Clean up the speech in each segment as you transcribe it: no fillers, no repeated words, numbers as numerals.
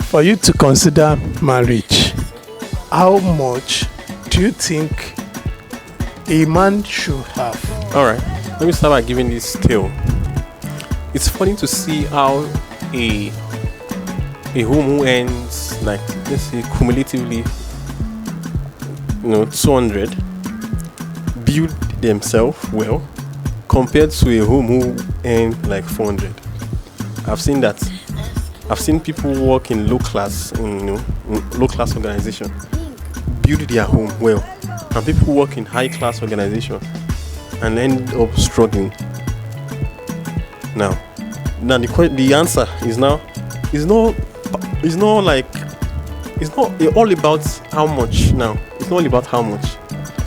for you to consider marriage, how much do you think a man should have? All right, let me start by giving this tale. It's funny to see how a home who earns, like, let's say cumulatively 200 build themselves well compared to a home who earn like 400. I've seen that. I've seen people work in low class organization build their home well, and people work in high class organization and end up struggling. Now the answer is not all about how much. Now it's not all about how much.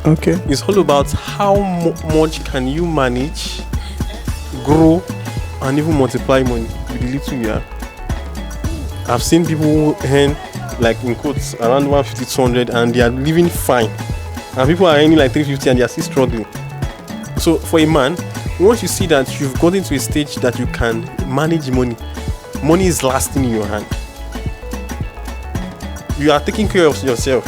Okay. It's all about how much can you manage, grow, and even multiply money with the little you have. I've seen people who earn, like, in quotes, around 150, 200, and they are living fine. And people are earning like 350 and they are still struggling. So for a man, once you see that you've gotten to a stage that you can manage money is lasting in your hand. You are taking care of yourself,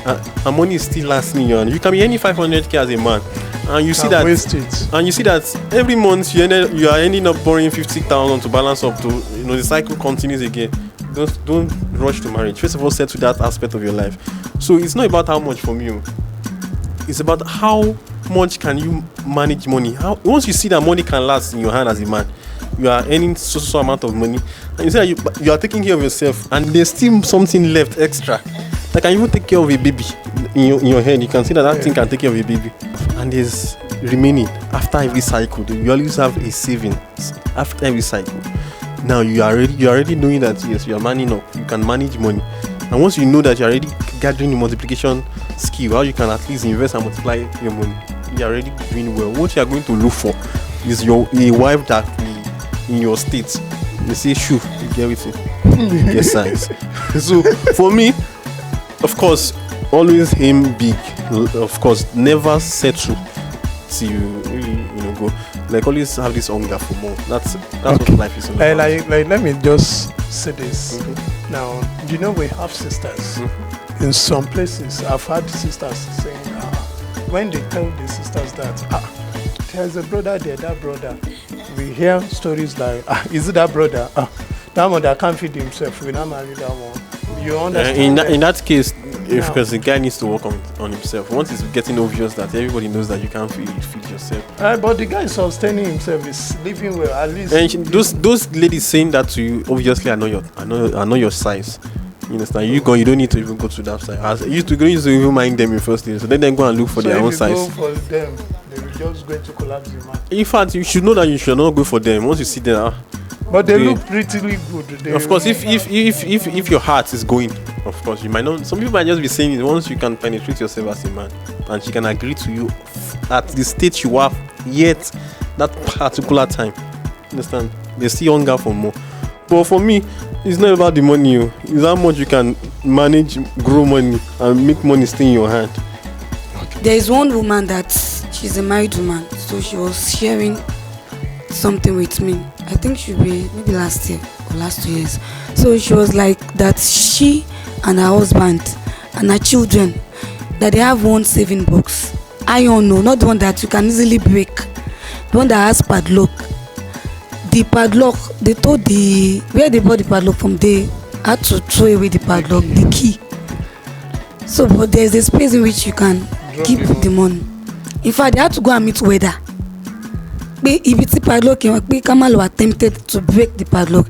and money is still lasting in your hand. You can be earning 500k as a man, and you see that waste it. And you see that every month you are ending up borrowing 50,000 to balance up to, the cycle continues again. Don't rush to marriage. First of all, settle that aspect of your life. So it's not about how much from you. It's about how much can you manage money. Once you see that money can last in your hand as a man, you are earning so amount of money, and you say that you are taking care of yourself, and there's still something left extra that can even take care of a baby in your head. You can see that thing can take care of a baby, and there's remaining after every cycle. You always have a savings after every cycle. Now you are already knowing that yes, you are manning up, you can manage money, and once you know that you are already gathering the multiplication skill, how you can at least invest and multiply your money, you are already doing well. What you are going to look for is a wife that in your state, they say, "Shoo, you get with it, you get size." So for me, of course, always aim big. Of course, never settle till you really go. Like, always have this hunger for more. That's what life is all about. Like, let me just say this. Mm-hmm. Now, we have sisters. Mm-hmm. In some places, I've had sisters saying, when they tell the sisters that, there's a brother there, that brother. We hear stories like, is it that brother? That one that can't feed himself, we not marry that one. You understand? In that case, because the guy needs to work on himself. Once it's getting obvious that everybody knows that you can't feed yourself. But the guy is sustaining himself, is living well, at least. And those ladies saying that to you obviously are not your size. You understand? You don't need to even go to that size. You don't need to even mind them in first place. So then they go and look for their own size. So if you go for them, they will just going to collapse the man. In fact, you should know that you should not go for them. Once you see them, but they look pretty good. Of course, if your heart is going, of course, you might not. Some people might just be saying it once you can penetrate yourself as a man, and she can agree to you at the state you are yet that particular time. Understand? They still hunger for more. But for me, it's not about the money. It's how much you can manage, grow money, and make money stay in your hand. There is one woman that she's a married woman, so she was sharing something with me. I think she be maybe last year or last 2 years. So she was like that she and her husband and her children, that they have one saving box. Iron, no, not the one that you can easily break. The one that has padlock. The padlock, they told where they bought the padlock from, they had to throw away the padlock, the key. So, but there's a space in which you can keep the money. In fact, they had to go and meet weather. If it's a padlock, Kamal were tempted to break the padlock.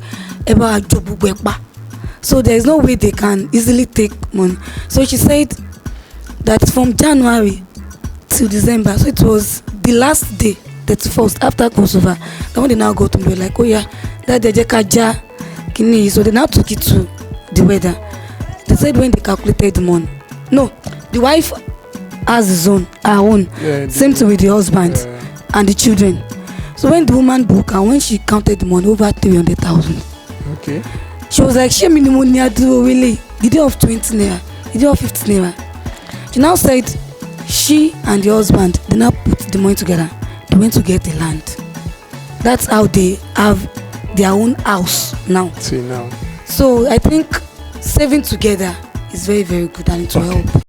So there is no way they can easily take money. So she said that from January till December, so it was the last day, 31st, after crossover, that when they now go to me, like, oh yeah, that they kaja kini. So they now took it to the weather. They said when they calculated the money. No, the wife has her own. Yeah, same thing with the husband and the children. So when the woman booked and when she counted the money, over 300,000. Okay. She was like, she me the money I do really. The day of 20 naira, the day of 50 naira. She now said she and the husband, they now put the money together. They went to get the land. That's how they have their own house now. See now. So I think saving together is very, very good and it will help.